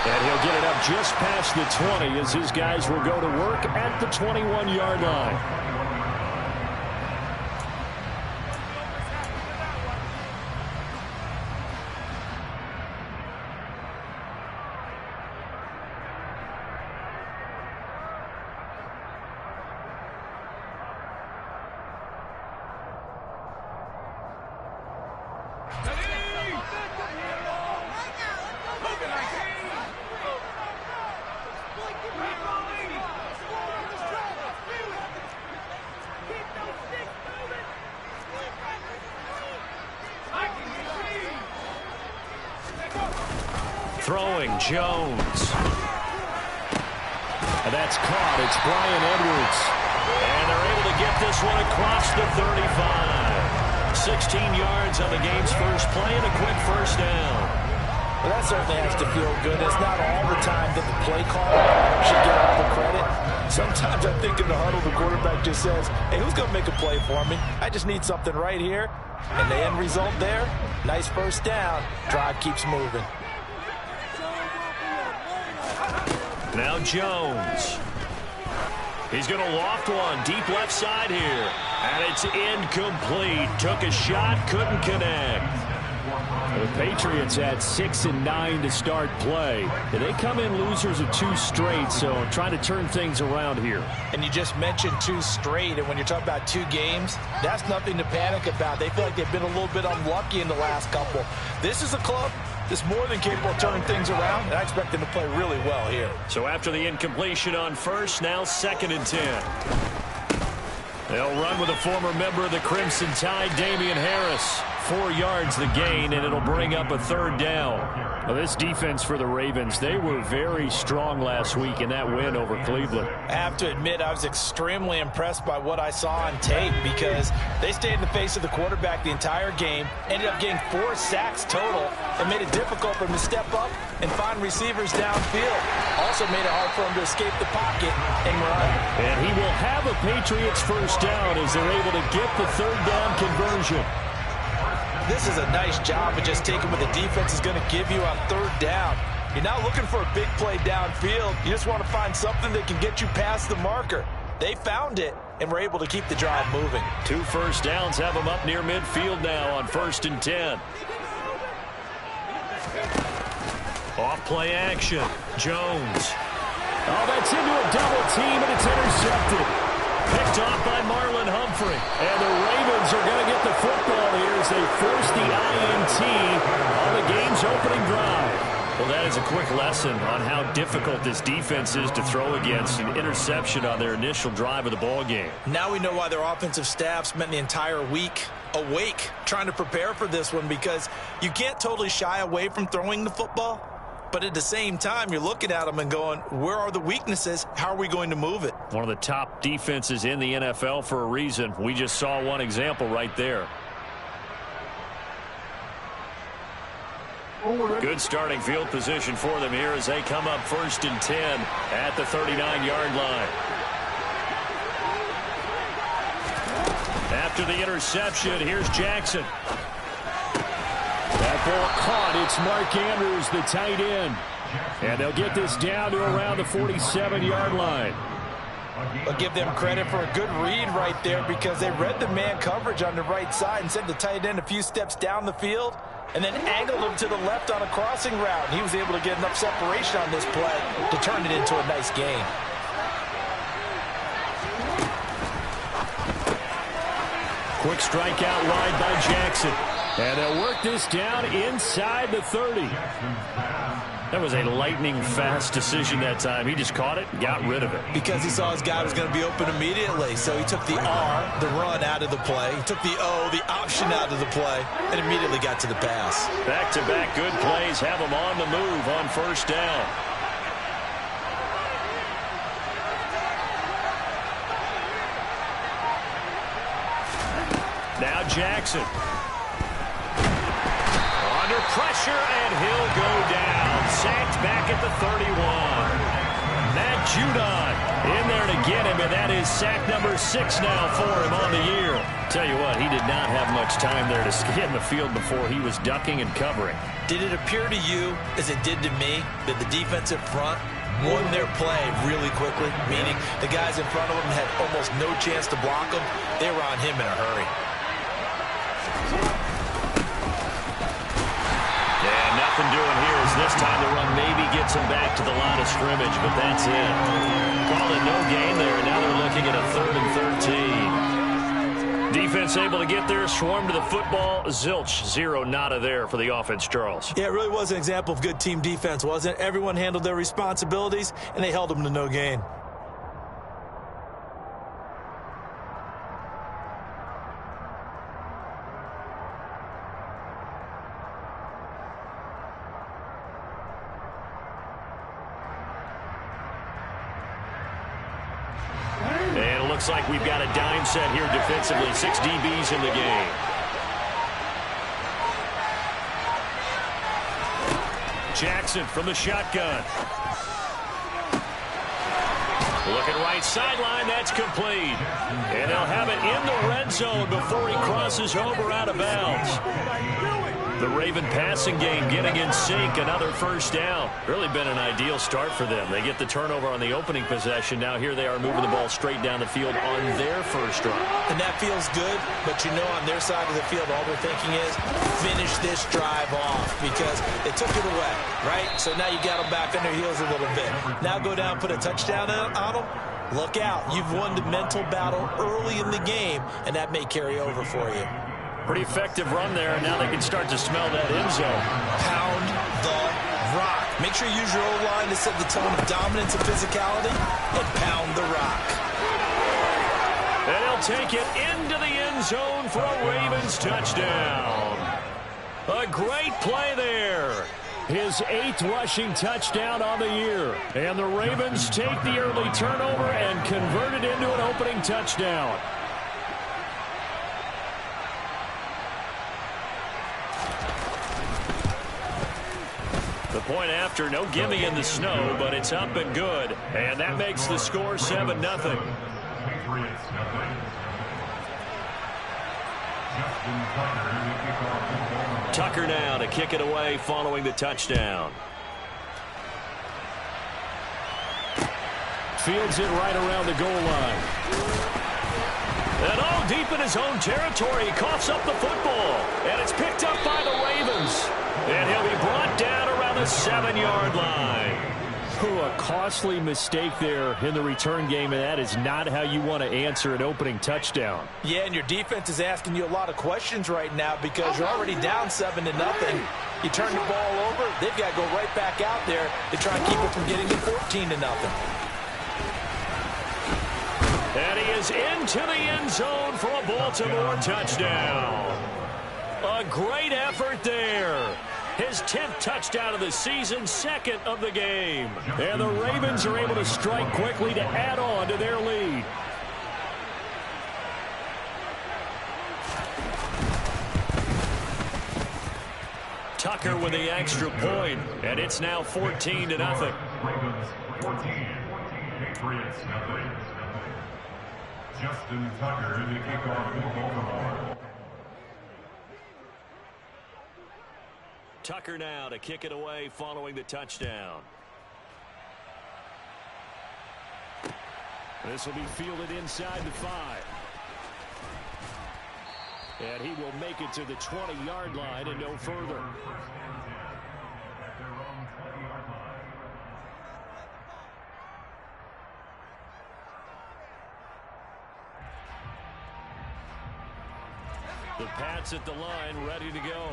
And he'll get it up just past the 20 as his guys will go to work at the 21-yard line. Throwing Jones. And that's caught. It's Bryan Edwards. And they're able to get this one across the 35. 16 yards on the game's first play and a quick first down. Well, that certainly has to feel good. It's not all the time that the play caller should get all the credit. Sometimes I think in the huddle, the quarterback just says, hey, who's going to make a play for me? I just need something right here. And the end result there, nice first down. Drive keeps moving. Now Jones. He's going to loft one deep left side here. And it's incomplete. Took a shot, couldn't connect. The Patriots had 6 and 9 to start play. They come in losers of 2 straight, so trying to turn things around here. And you just mentioned 2 straight, and when you're talking about 2 games, that's nothing to panic about. They feel like they've been a little bit unlucky in the last couple. This is a club that's more than capable of turning things around, and I expect them to play really well here. So after the incompletion on first, now 2nd and 10. They'll run with a former member of the Crimson Tide, Damian Harris. 4 yards the gain, and it'll bring up a 3rd down. Well, this defense for the Ravens, they were very strong last week in that win over Cleveland. I have to admit, I was extremely impressed by what I saw on tape because they stayed in the face of the quarterback the entire game, ended up getting 4 sacks total, and made it difficult for him to step up and find receivers downfield. Also made it hard for him to escape the pocket and run. And he will have a Patriots first down as they're able to get the 3rd down conversion. This is a nice job of just taking what the defense is going to give you on 3rd down. You're not looking for a big play downfield. You just want to find something that can get you past the marker. They found it and were able to keep the drive moving. 2 first downs have them up near midfield now on 1st and 10. Off play action. Jones. Oh, that's into a double team, and it's intercepted. Picked off by Marlon Humphrey. And the Ravens are going to get the football here as they force the INT on the game's opening drive. Well, that is a quick lesson on how difficult this defense is to throw against. An interception on their initial drive of the ball game. Now we know why their offensive staff spent the entire week awake trying to prepare for this one, because you can't totally shy away from throwing the football. But at the same time, you're looking at them and going, where are the weaknesses? How are we going to move it? One of the top defenses in the NFL for a reason. We just saw one example right there. Good starting field position for them here as they come up 1st and 10 at the 39-yard line. After the interception, here's Jackson. That ball caught. It's Mark Andrews, the tight end. And they'll get this down to around the 47-yard line. I'll give them credit for a good read right there, because they read the man coverage on the right side and sent the tight end a few steps down the field and then angled him to the left on a crossing route. He was able to get enough separation on this play to turn it into a nice gain. Quick strike out wide by Jackson. And they'll work this down inside the 30. That was a lightning-fast decision that time. He just caught it and got rid of it. Because he saw his guy was going to be open immediately. So he took the R, the run, out of the play. He took the O, the option, out of the play, and immediately got to the pass. Back-to-back good plays have him on the move on 1st down. Now Jackson. Under pressure, and he'll go down. Sacked back at the 31. Matt Judon in there to get him, and that is sack number 6 now for him on the year. Tell you what, he did not have much time there to scan the field before he was ducking and covering. Did it appear to you, as it did to me, that the defensive front won their play really quickly? Meaning the guys in front of them had almost no chance to block him. They were on him in a hurry. Yeah, nothing doing here as this time the run maybe gets him back to the line of scrimmage, but that's it. Called it no gain there. Now they're looking at a 3rd and 13. Defense able to get there, swarm to the football. Zilch, 0 nada there for the offense, Charles. Yeah, it really was an example of good team defense, wasn't it? Everyone handled their responsibilities, and they held them to no gain. Looks like we've got a dime set here defensively. 6 DBs in the game. Jackson from the shotgun. Looking right sideline. That's complete. And they'll have it in the red zone before he crosses over out of bounds. The Raven passing game getting in sync. Another first down. Really been an ideal start for them. They get the turnover on the opening possession. Now here they are moving the ball straight down the field on their first drive. And that feels good, but you know on their side of the field all they're thinking is finish this drive off because they took it away, right? So now you got them back on their heels a little bit. Now go down, put a touchdown on them. Look out. You've won the mental battle early in the game, and that may carry over for you. Pretty effective run there. Now they can start to smell that end zone. Pound the rock. Make sure you use your O-line to set the tone of dominance and physicality and pound the rock. And he'll take it into the end zone for a Ravens touchdown. A great play there. His 8th rushing touchdown on the year. And the Ravens take the early turnover and convert it into an opening touchdown. The point after, no gimme in the snow, but it's up and good. And that makes the score 7-0. Tucker now to kick it away following the touchdown. Fields it right around the goal line. And deep in his own territory, he coughs up the football. And it's picked up by the Ravens. And he'll be brought down around the 7-yard line. A costly mistake there in the return game, and that is not how you want to answer an opening touchdown. Yeah, and your defense is asking you a lot of questions right now because you're already down 7-0. You turn the ball over, they've got to go right back out there to try and keep it from getting to 14-0. And he is into the end zone for a Baltimore touchdown. A great effort there. His 10th touchdown of the season, 2nd of the game. And the Ravens are able to strike quickly to add on to their lead. Tucker with the extra point, and it's now 14-0. Ravens 14, Patriots nothing. Justin Tucker to kick off for Baltimore. Tucker now to kick it away following the touchdown. This will be fielded inside the 5. And he will make it to the 20-yard line and no further. The Pats at the line, ready to go.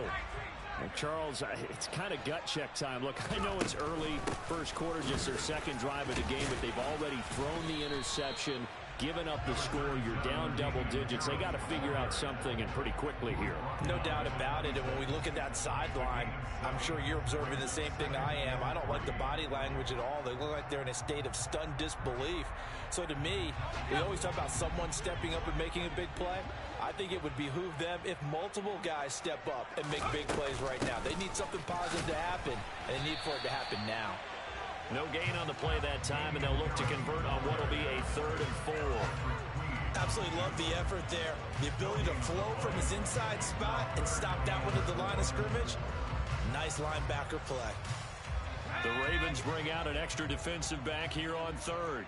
Charles, it's kind of gut check time. Look, I know it's early, first quarter, just their second drive of the game, but they've already thrown the interception, given up the score. You're down double digits. They got to figure out something, and pretty quickly here. No doubt about it. And when we look at that sideline, I'm sure you're observing the same thing I am. I don't like the body language at all. They look like they're in a state of stunned disbelief. So to me, we always talk about someone stepping up and making a big play. I think it would behoove them if multiple guys step up and make big plays right now. They need something positive to happen, and they need for it to happen now. No gain on the play that time, and they'll look to convert on what will be a 3rd and 4. Absolutely love the effort there. The ability to flow from his inside spot and stop that one at the line of scrimmage. Nice linebacker play. The Ravens bring out an extra defensive back here on third.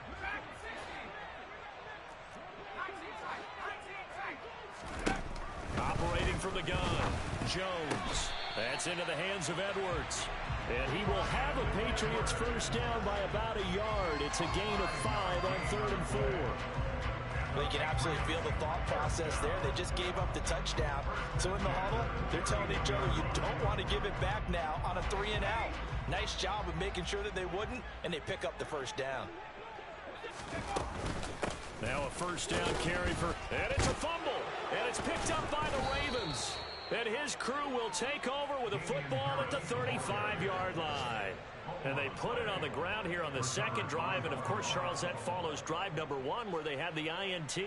Operating from the gun, Jones. That's into the hands of Edwards. And he will have a Patriots first down by about a yard. It's a gain of 5 on 3rd and 4. Well, you can absolutely feel the thought process there. They just gave up the touchdown. So in the huddle, they're telling each other, you don't want to give it back now on a 3-and-out. Nice job of making sure that they wouldn't, and they pick up the first down. Now a first down carry and it's a fumble. And it's picked up by the Ravens. And his crew will take over with a football at the 35-yard line. And they put it on the ground here on the second drive. And, of course, Charles, that follows drive number 1 where they had the INT.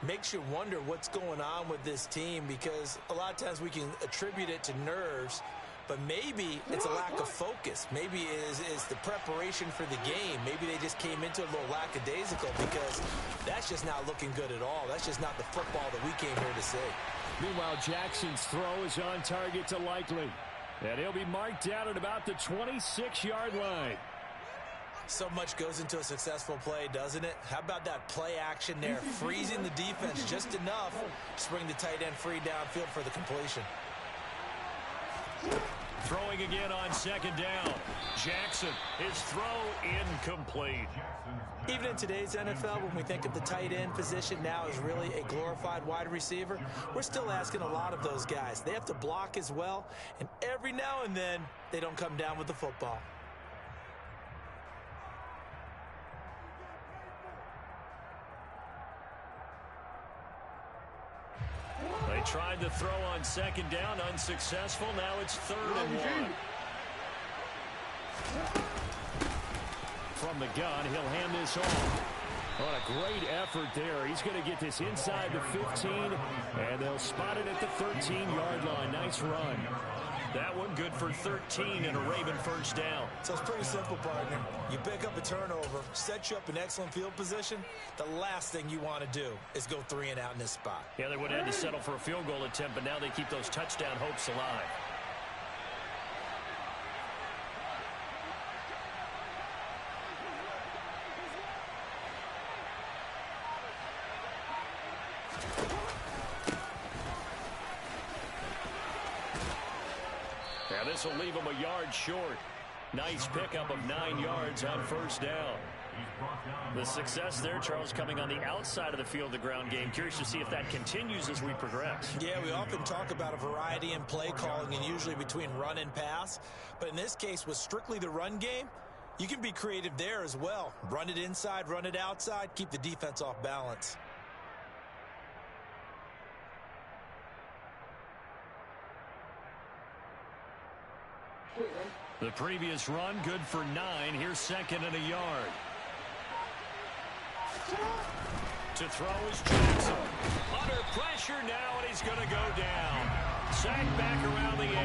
Makes you wonder what's going on with this team, because a lot of times we can attribute it to nerves, but maybe it's a lack of focus. Maybe it's the preparation for the game. Maybe they just came into a little lackadaisical, because that's just not looking good at all. That's just not the football that we came here to see. Meanwhile, Jackson's throw is on target to Likely. And he'll be marked down at about the 26-yard line. So much goes into a successful play, doesn't it? How about that play action there? Freezing the defense just enough to bring the tight end free downfield for the completion. Throwing again on second down. Jackson, his throw incomplete. Even in today's NFL, when we think of the tight end position now as really a glorified wide receiver, we're still asking a lot of those guys. They have to block as well, and every now and then they don't come down with the football. They tried to throw on second down, unsuccessful. Now it's 3rd and 1. From the gun, he'll hand this off. What a great effort there. He's going to get this inside the 15, and they'll spot it at the 13-yard line. Nice run. That one good for 13 and a Raven first down. So it's pretty simple, partner. You pick up a turnover, set you up in excellent field position. The last thing you want to do is go 3-and-out in this spot. Yeah, they would have had to settle for a field goal attempt, but now they keep those touchdown hopes alive. Now this will leave him a yard short. Nice pickup of 9 yards on first down. The success there, Charles, coming on the outside of the field, the ground game. Curious to see if that continues as we progress. Yeah, we often talk about a variety in play calling and usually between run and pass. But in this case, with strictly the run game, you can be creative there as well. Run it inside, run it outside, keep the defense off balance. The previous run, good for 9. Here's 2nd and a yard. To throw is Jackson. Under pressure now, and he's going to go down. Sacked back around the 8.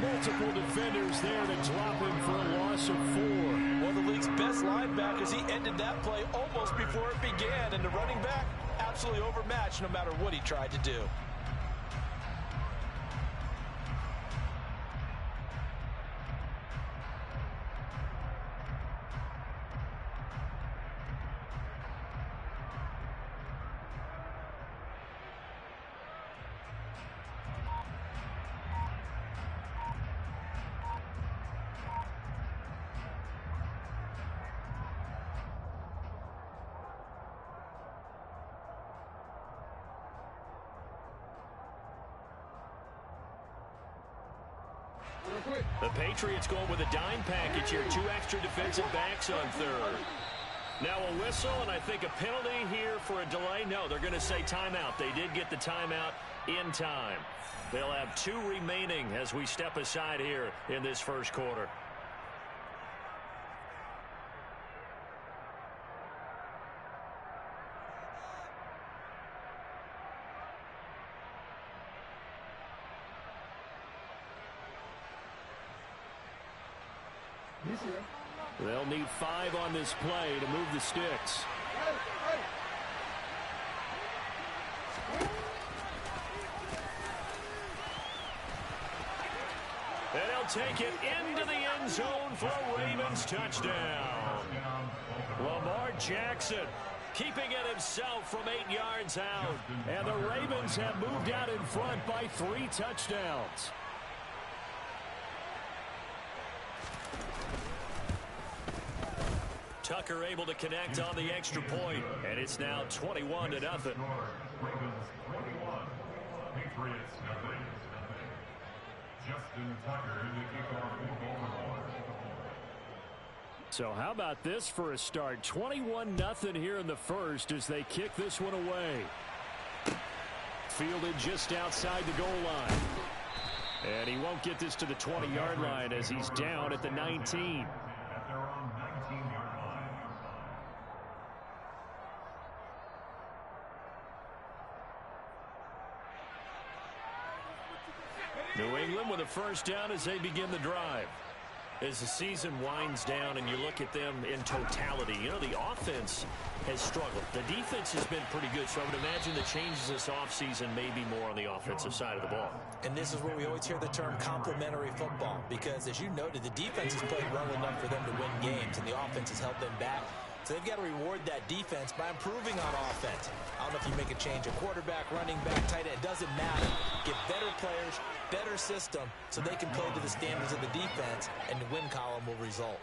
Multiple defenders there to drop him for a loss of 4. One of the league's best linebackers. He ended that play almost before it began, and the running back absolutely overmatched no matter what he tried to do. The Patriots going with a dime package here. 2 extra defensive backs on third. Now a whistle, and I think a penalty here for a delay. No, they're going to say timeout. They did get the timeout in time. They'll have 2 remaining as we step aside here in this first quarter. They'll need 5 on this play to move the sticks. And he'll take it into the end zone for a Ravens touchdown. Lamar Jackson keeping it himself from 8 yards out. And the Ravens have moved out in front by 3 touchdowns. Tucker able to connect on the extra point, and it's now 21-0. Ravens 21, Patriots nothing. Justin Tucker in the kickoff field goal. So how about this for a start? 21-0 here in the first as they kick this one away. Fielded just outside the goal line. And he won't get this to the 20-yard line as he's down at the 19. At their own 19-yard line. New England with a first down as they begin the drive. As the season winds down and you look at them in totality, you know, the offense has struggled. The defense has been pretty good, so I would imagine the changes this offseason may be more on the offensive side of the ball. And this is where we always hear the term complementary football, because as you noted, the defense has played well enough for them to win games, and the offense has held them back. So they've got to reward that defense by improving on offense. I don't know if you make a change, a quarterback, running back, tight end, it doesn't matter. Get better players, better system, so they can play to the standards of the defense, and the win column will result.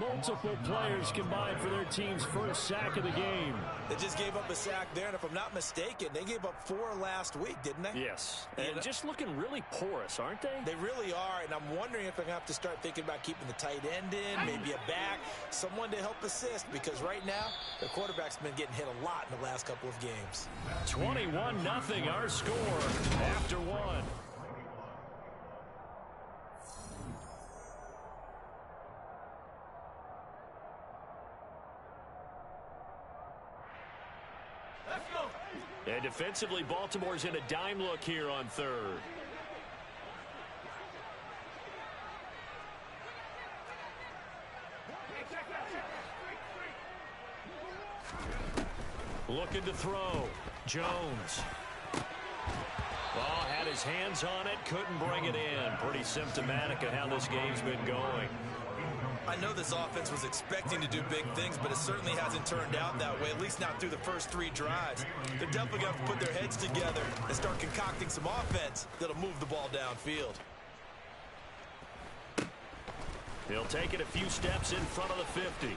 Multiple players combined for their team's first sack of the game. They just gave up a sack there, and if I'm not mistaken, they gave up 4 last week, didn't they? Yes, and just looking really porous, aren't they? They really are, and I'm wondering if I'm going to have to start thinking about keeping the tight end in, maybe a back, someone to help assist, because right now, the quarterback's been getting hit a lot in the last couple of games. 21-0 our score after 1. And defensively, Baltimore's in a dime look here on third. Looking to throw. Jones. Ball had his hands on it, couldn't bring it in. Pretty symptomatic of how this game's been going. I know this offense was expecting to do big things, but it certainly hasn't turned out that way, at least not through the first 3 drives. They're definitely going to have to put their heads together and start concocting some offense that'll move the ball downfield. He'll take it a few steps in front of the 50.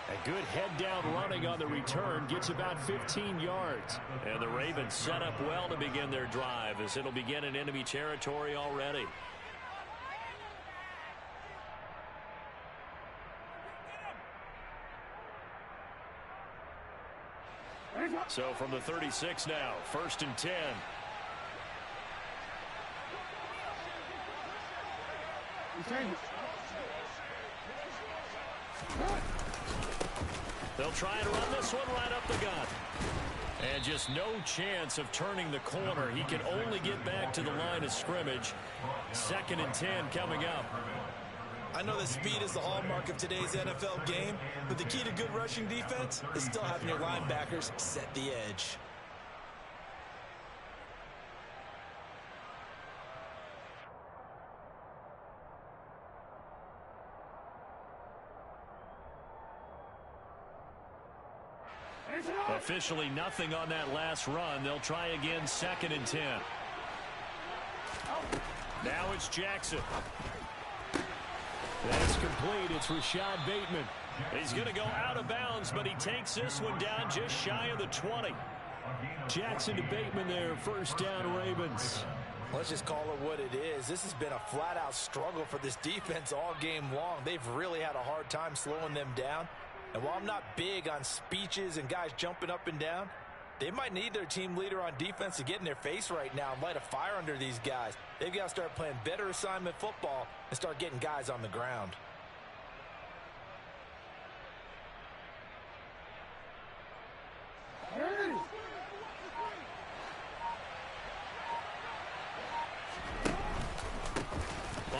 A good head-down running on the return gets about 15 yards. And the Ravens set up well to begin their drive as it'll begin in enemy territory already. So from the 36 now, 1st and 10. They'll try and run this one right up the gut. And just no chance of turning the corner. He can only get back to the line of scrimmage. 2nd and 10 coming up. I know that speed is the hallmark of today's NFL game, but the key to good rushing defense is still having your linebackers set the edge. Officially nothing on that last run. They'll try again, 2nd and 10. Now it's Jackson. That's complete. It's Rashad Bateman. He's going to go out of bounds, but he takes this one down just shy of the 20. Jackson to Bateman there, first down Ravens. Let's just call it what it is. This has been a flat-out struggle for this defense all game long. They've really had a hard time slowing them down. And while I'm not big on speeches and guys jumping up and down, they might need their team leader on defense to get in their face right now and light a fire under these guys. They've got to start playing better assignment football and start getting guys on the ground.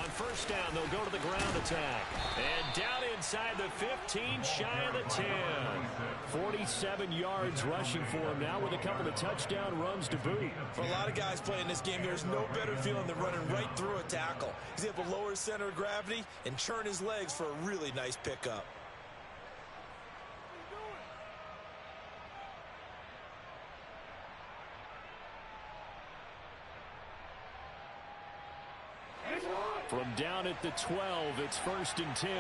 On first down, they'll go to the ground attack. And down inside the 15, shy of the 10. 47 yards rushing for him now with a couple of touchdown runs to boot. For a lot of guys playing this game, there's no better feeling than running right through a tackle. He's able to lower his center of gravity and churn his legs for a really nice pickup. From down at the 12, it's 1st and 10.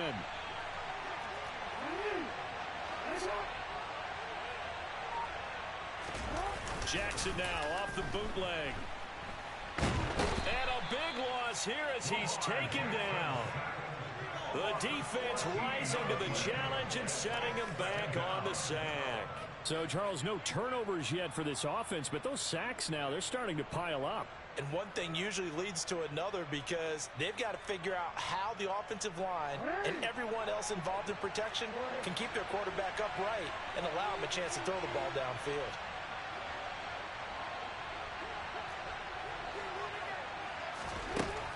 Jackson now off the bootleg. And a big loss here as he's taken down. The defense rising to the challenge and setting him back on the sack. So, Charles, no turnovers yet for this offense, but those sacks now, they're starting to pile up. And one thing usually leads to another because they've got to figure out how the offensive line and everyone else involved in protection can keep their quarterback upright and allow him a chance to throw the ball downfield.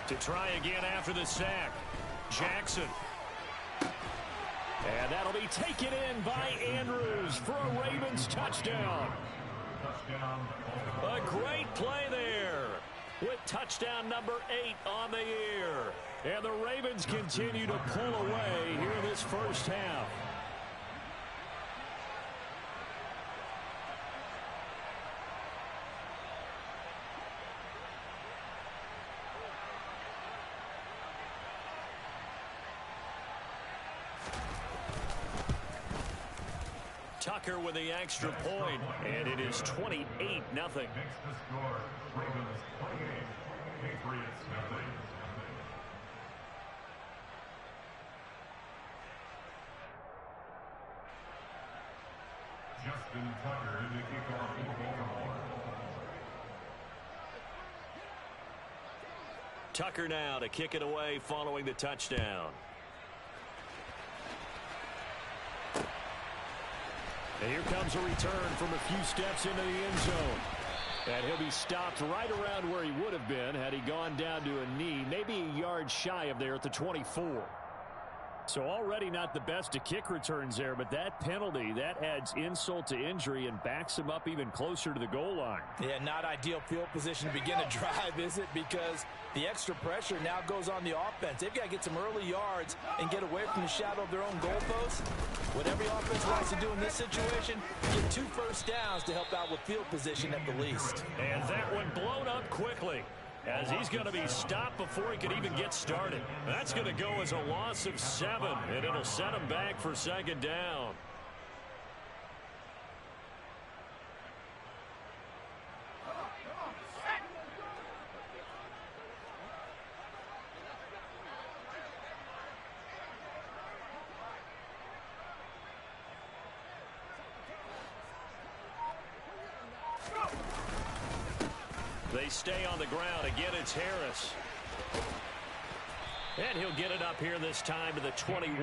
To try again after the sack, Jackson. And that'll be taken in by Andrews for a Ravens touchdown. A great play there with touchdown number 8 on the year. And the Ravens continue to pull away here in this first half. Tucker with the extra point, and it is 28-0. Next to score, Ravens 28, Patriots 0. Justin Tucker in the kickoff for Baltimore. Tucker now to kick it away following the touchdown. And here comes a return from a few steps into the end zone. And he'll be stopped right around where he would have been had he gone down to a knee, maybe a yard shy of there at the 24. So already not the best of kick returns there, but that penalty, that adds insult to injury and backs him up even closer to the goal line. Yeah, not ideal field position to begin a drive, is it? Because the extra pressure now goes on the offense. They've got to get some early yards and get away from the shadow of their own goalpost. What every offense wants to do in this situation, get 2 first downs to help out with field position at the least. And that one blown up quickly, as he's going to be stopped before he could even get started. That's going to go as a loss of 7, and it'll set him back for 2nd down. They stay on the ground. Again, it's Harris. And he'll get it up here this time to the 21.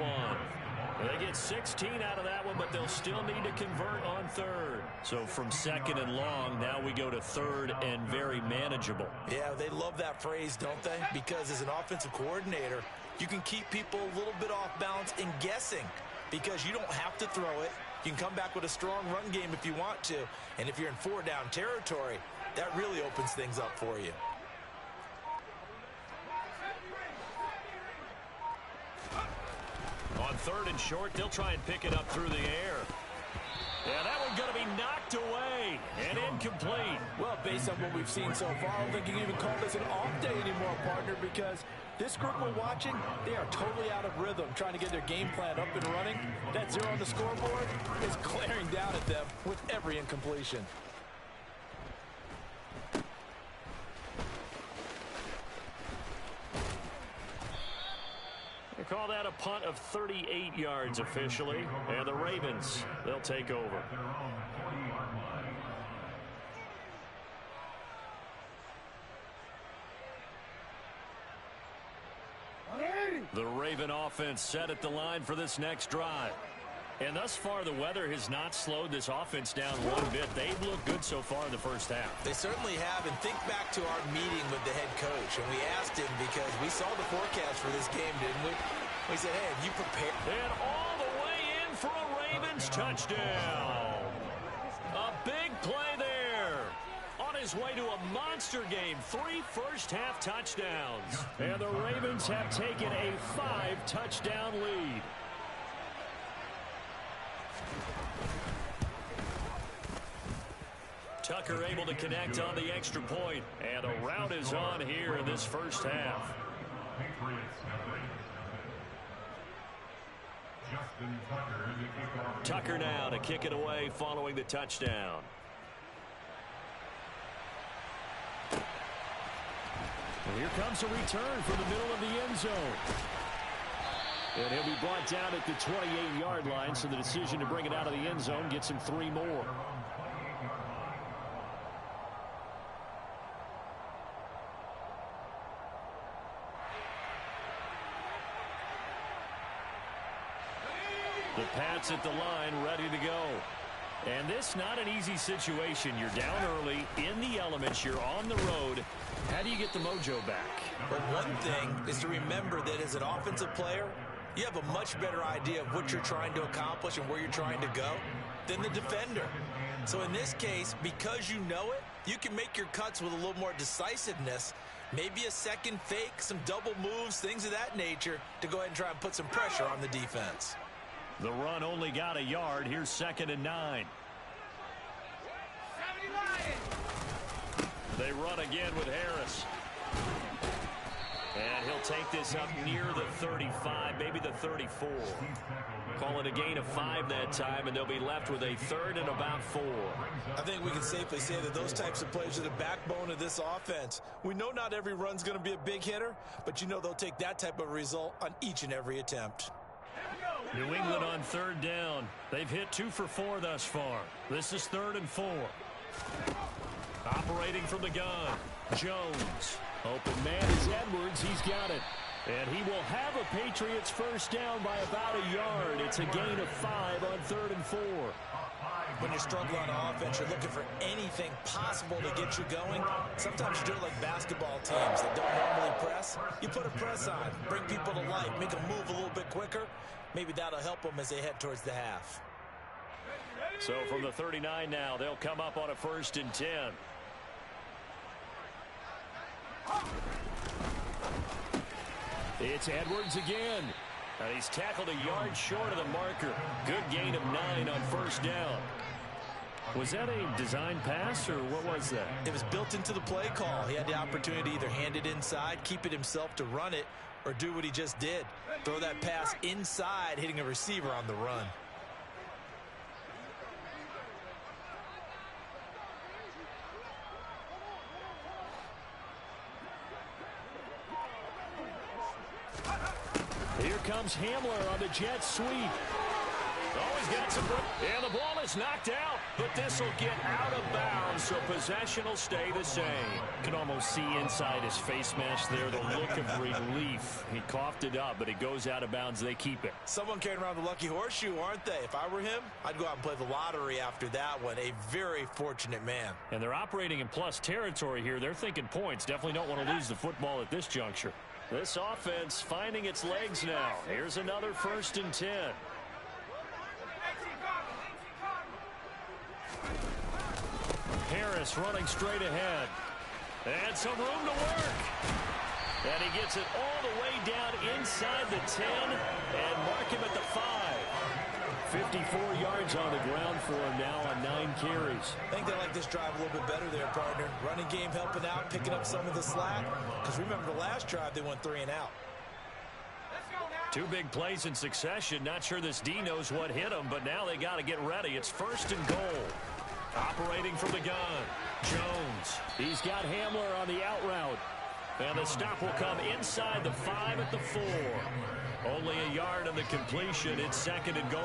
They get 16 out of that one, but they'll still need to convert on 3rd. So from 2nd and long, now we go to 3rd and very manageable. Yeah, they love that phrase, don't they? Because as an offensive coordinator, you can keep people a little bit off balance and guessing because you don't have to throw it. You can come back with a strong run game if you want to. And if you're in 4-down territory, that really opens things up for you. On 3rd and short, they'll try and pick it up through the air. Yeah, that one's going to be knocked away and incomplete. Well, based on what we've seen so far, I don't think you can even call this an off day anymore, partner, because this group we're watching, they are totally out of rhythm, trying to get their game plan up and running. That 0 on the scoreboard is glaring down at them with every incompletion. They call that a punt of 38 yards officially, and the Ravens, they'll take over. Their own 40-yard line. The Raven offense set at the line for this next drive. And thus far, the weather has not slowed this offense down one bit. They've looked good so far in the first half. They certainly have. And think back to our meeting with the head coach. And we asked him because we saw the forecast for this game, didn't we? We said, hey, have you prepared? And all the way in for a Ravens touchdown. A big play there. On his way to a monster game. 3 first-half touchdowns. And the Ravens have taken a 5-touchdown lead. Tucker able to connect on the extra point. And a rout is on here in this first half. Tucker now to kick it away following the touchdown. And here comes a return from the middle of the end zone. And he'll be brought down at the 28-yard line, so the decision to bring it out of the end zone gets him 3 more. The Pats at the line, ready to go. And this not an easy situation. You're down early, in the elements, you're on the road. How do you get the mojo back? But one thing is to remember that as an offensive player, you have a much better idea of what you're trying to accomplish and where you're trying to go than the defender. So in this case, because you know it, you can make your cuts with a little more decisiveness, maybe a second fake, some double moves, things of that nature, to go ahead and try and put some pressure on the defense. The run only got a yard. Here's 2nd and 9. They run again with Harris. And he'll take this up near the 35, maybe the 34. Call it a gain of 5 that time, and they'll be left with a 3rd and about 4. I think we can safely say that those types of plays are the backbone of this offense. We know not every run's going to be a big hitter, but you know they'll take that type of result on each and every attempt. New England on 3rd down. They've hit 2 for 4 thus far. This is 3rd and 4. Operating from the gun, Jones. Open man is Edwards. He's got it. And he will have a Patriots first down by about a yard. It's a gain of 5 on 3rd and 4. When you're struggling on offense, you're looking for anything possible to get you going. Sometimes you do it like basketball teams that don't normally press. You put a press on, bring people to life, make them move a little bit quicker. Maybe that'll help them as they head towards the half. So from the 39 now, they'll come up on a 1st and 10. It's Edwards again. And he's tackled a yard short of the marker. Good gain of 9 on 1st down. Was that a design pass, or what was that? It was built into the play call. He had the opportunity to either hand it inside, keep it himself to run it, or do what he just did. Throw that pass inside, hitting a receiver on the run. Here comes Hamler on the jet sweep. Always got some. And the ball is knocked out, but this will get out of bounds, so possession will stay the same. Can almost see inside his face mask there the look of relief. He coughed it up, but it goes out of bounds. They keep it. Someone carrying around the lucky horseshoe, aren't they? If I were him, I'd go out and play the lottery after that one. A very fortunate man. And they're operating in plus territory here. They're thinking points. Definitely don't want to lose the football at this juncture. This offense finding its legs now. Here's another 1st and 10. Harris running straight ahead. And some room to work. And he gets it all the way down inside the 10 and mark him at the 5. 54 yards on the ground for him now on 9 carries. I think they like this drive a little bit better there, partner. Running game helping out, picking up some of the slack. Because remember the last drive, they went 3 and out. 2 big plays in succession. Not sure this D knows what hit him, but now they got to get ready. It's 1st and goal. Operating from the gun, Jones. He's got Hamler on the out route. And the stop will come inside the 5 at the 4. Only a yard on the completion. It's 2nd and goal.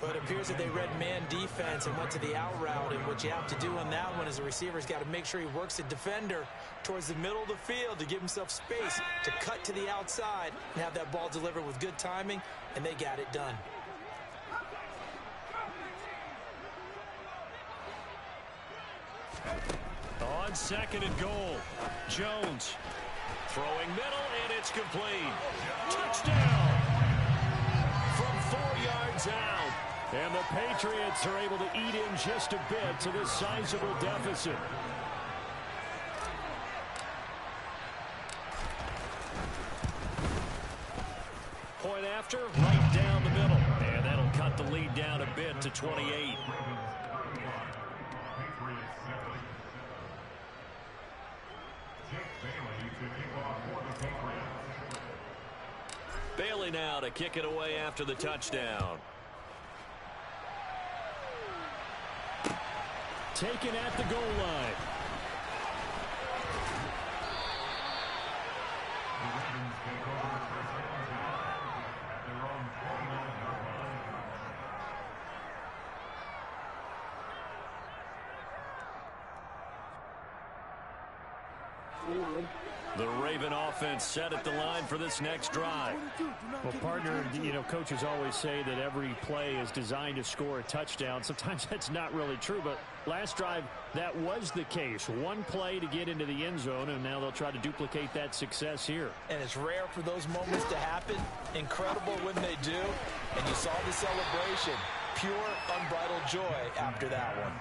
But it appears that they read man defense and went to the out route. And what you have to do on that one is the receiver's got to make sure he works the defender towards the middle of the field to give himself space to cut to the outside and have that ball delivered with good timing. And they got it done. on 2nd and goal. Jones throwing middle, and it's complete. Touchdown from 4 yards out. And the Patriots are able to eat in just a bit to this sizable deficit. Point after, right down the middle. And that'll cut the lead down a bit to 28. Bailey now to kick it away after the touchdown. Taken at the goal line. The Raven offense set at the line for this next drive. Well, partner, coaches always say that every play is designed to score a touchdown. Sometimes that's not really true, but last drive, that was the case. One play to get into the end zone, and now they'll try to duplicate that success here. And it's rare for those moments to happen. Incredible when they do. And you saw the celebration. Pure, unbridled joy after that one.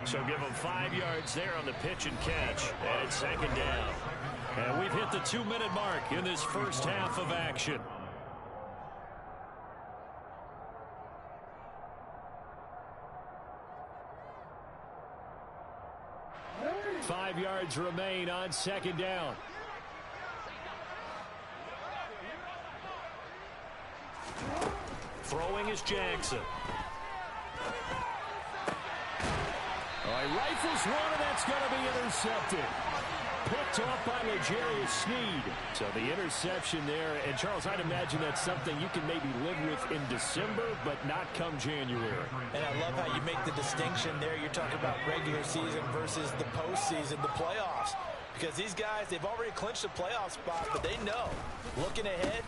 So give them 5 yards there on the pitch and catch. And it's 2nd down. And we've hit the 2-minute mark in this first half of action. Five yards remain on 2nd down. Throwing is Jackson. Rifles one, and that's going to be intercepted. Picked off by L'Jarius Sneed. So the interception there, and Charles, I'd imagine that's something you can maybe live with in December, but not come January. And I love how you make the distinction there. You're talking about regular season versus the postseason, the playoffs. Because these guys, they've already clinched a playoff spot, but they know, looking ahead,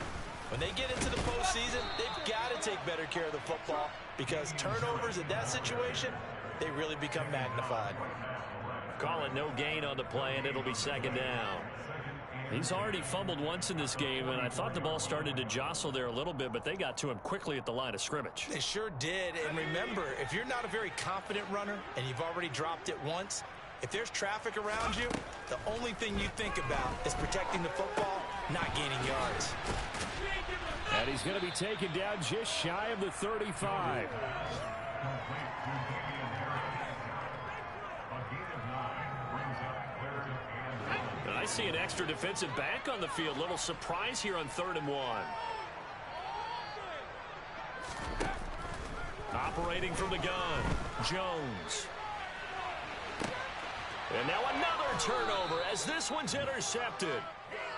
when they get into the postseason, they've got to take better care of the football, because turnovers in that situation, they really become magnified. Call it no gain on the play, and it'll be 2nd down. He's already fumbled once in this game, and I thought the ball started to jostle there a little bit, but they got to him quickly at the line of scrimmage. They sure did, and remember, if you're not a very confident runner and you've already dropped it once, if there's traffic around you, the only thing you think about is protecting the football, not gaining yards. And he's going to be taken down just shy of the 35. And I see an extra defensive back on the field. Little surprise here on 3rd and 1. Operating from the gun, Jones. And now another turnover as this one's intercepted.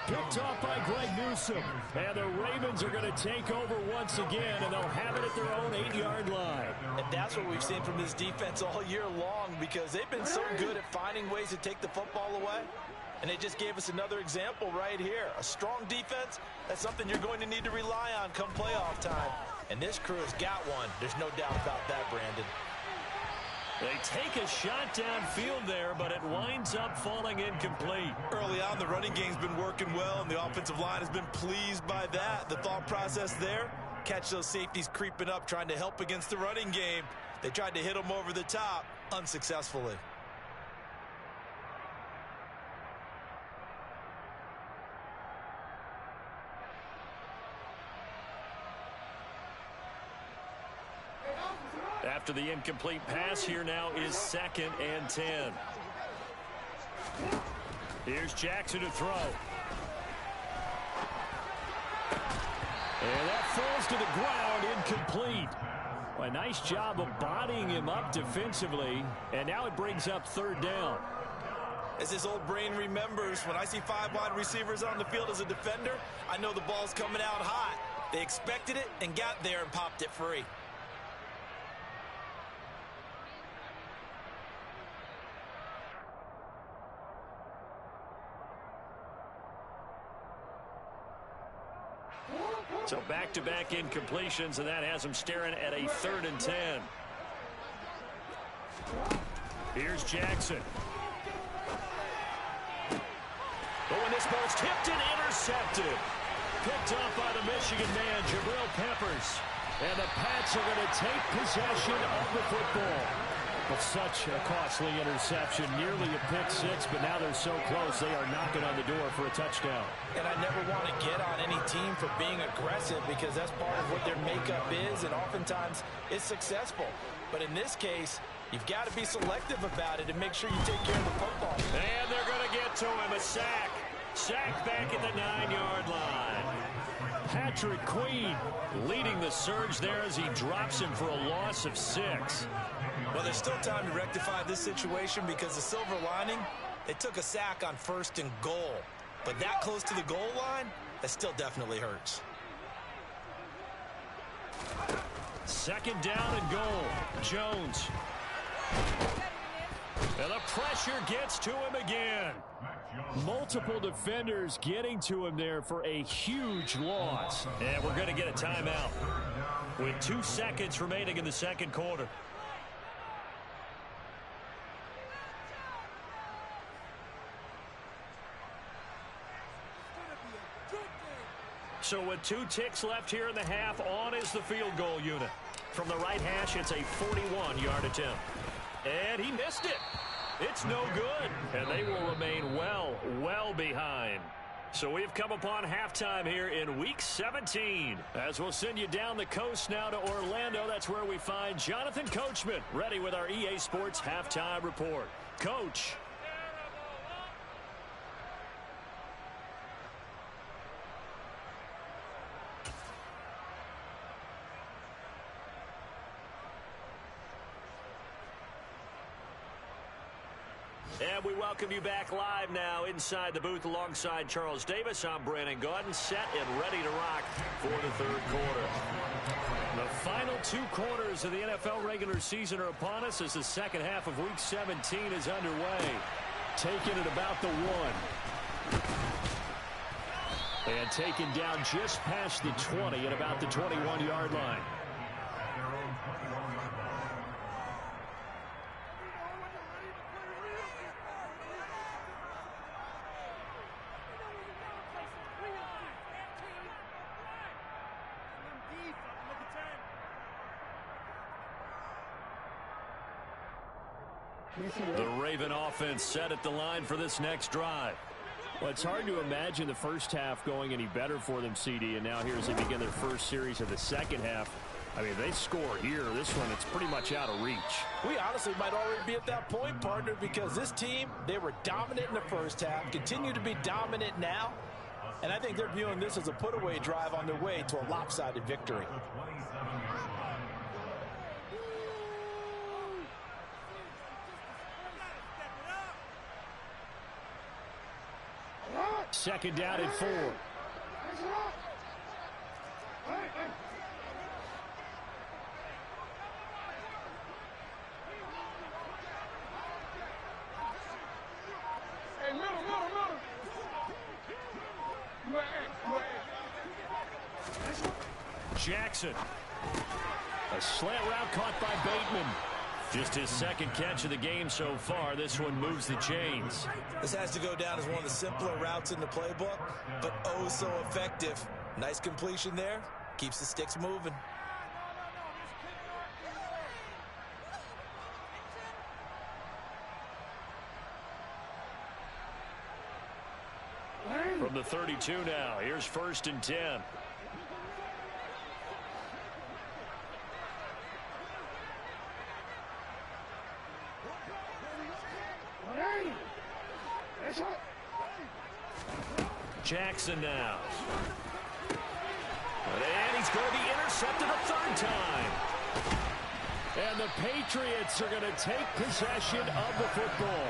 Picked off by Greg Newsome. And the Ravens are going to take over once again, and they'll have it at their own 8-yard line. And that's what we've seen from this defense all year long, because they've been so good at finding ways to take the football away. And they just gave us another example right here. A strong defense, that's something you're going to need to rely on come playoff time. And this crew has got one. There's no doubt about that, Brandon. They take a shot downfield there, but it winds up falling incomplete. Early on, the running game's been working well, and the offensive line has been pleased by that. The thought process there, catch those safeties creeping up, trying to help against the running game. They tried to hit them over the top, unsuccessfully. After the incomplete pass, here now is 2nd and 10. Here's Jackson to throw. And that falls to the ground, incomplete. A nice job of bodying him up defensively, and now it brings up 3rd down. As his old brain remembers, when I see 5 wide receivers on the field as a defender, I know the ball's coming out hot. They expected it and got there and popped it free. So back-to-back incompletions, and that has them staring at a 3rd and 10. Here's Jackson. But when this ball's tipped and intercepted. Picked up by the Michigan man, Jabril Peppers. And the Pats are going to take possession of the football. But such a costly interception, nearly a pick six, but now they're so close they are knocking on the door for a touchdown. And I never want to get on any team for being aggressive because that's part of what their makeup is, and oftentimes it's successful. But in this case, you've got to be selective about it and make sure you take care of the football. And they're going to get to him, a sack. Sack back at the 9-yard line. Patrick Queen leading the surge there as he drops him for a loss of 6. Well, there's still time to rectify this situation because the silver lining, they took a sack on 1st and goal. But that close to the goal line, that still definitely hurts. 2nd down and goal. Jones. And the pressure gets to him again. Multiple defenders getting to him there for a huge loss. And we're going to get a timeout with 2 seconds remaining in the 2nd quarter. So with 2 ticks left here in the half, on is the field goal unit. From the right hash, it's a 41-yard attempt. And he missed it. It's no good. And they will remain well behind. So we've come upon halftime here in Week 17. As we'll send you down the coast now to Orlando, that's where we find Jonathan Coachman, ready with our EA Sports Halftime Report. Coach. And we welcome you back live now inside the booth alongside Charles Davis. I'm Brandon Gaudin, set and ready to rock for the 3rd quarter. The final 2 quarters of the NFL regular season are upon us as the 2nd half of Week 17 is underway. Taking it about the 1. And taken down just past the 20 at about the 21-yard line. The Raven offense set at the line for this next drive. Well, it's hard to imagine the first half going any better for them, CD, and now here as they begin their first series of the 2nd half. I mean, they score here. This one, it's pretty much out of reach. We honestly might already be at that point, partner, because this team, they were dominant in the first half, continue to be dominant now, and I think they're viewing this as a put-away drive on their way to a lopsided victory. 2nd down and 4. Jackson. A slant route caught by Bateman. Just his 2nd catch of the game so far. This one moves the chains. This has to go down as one of the simpler routes in the playbook, but oh so effective. Nice completion there. Keeps the sticks moving. From the 32 now. Here's 1st and 10. Jackson now. And he's going to be intercepted a 3rd time. And the Patriots are going to take possession of the football.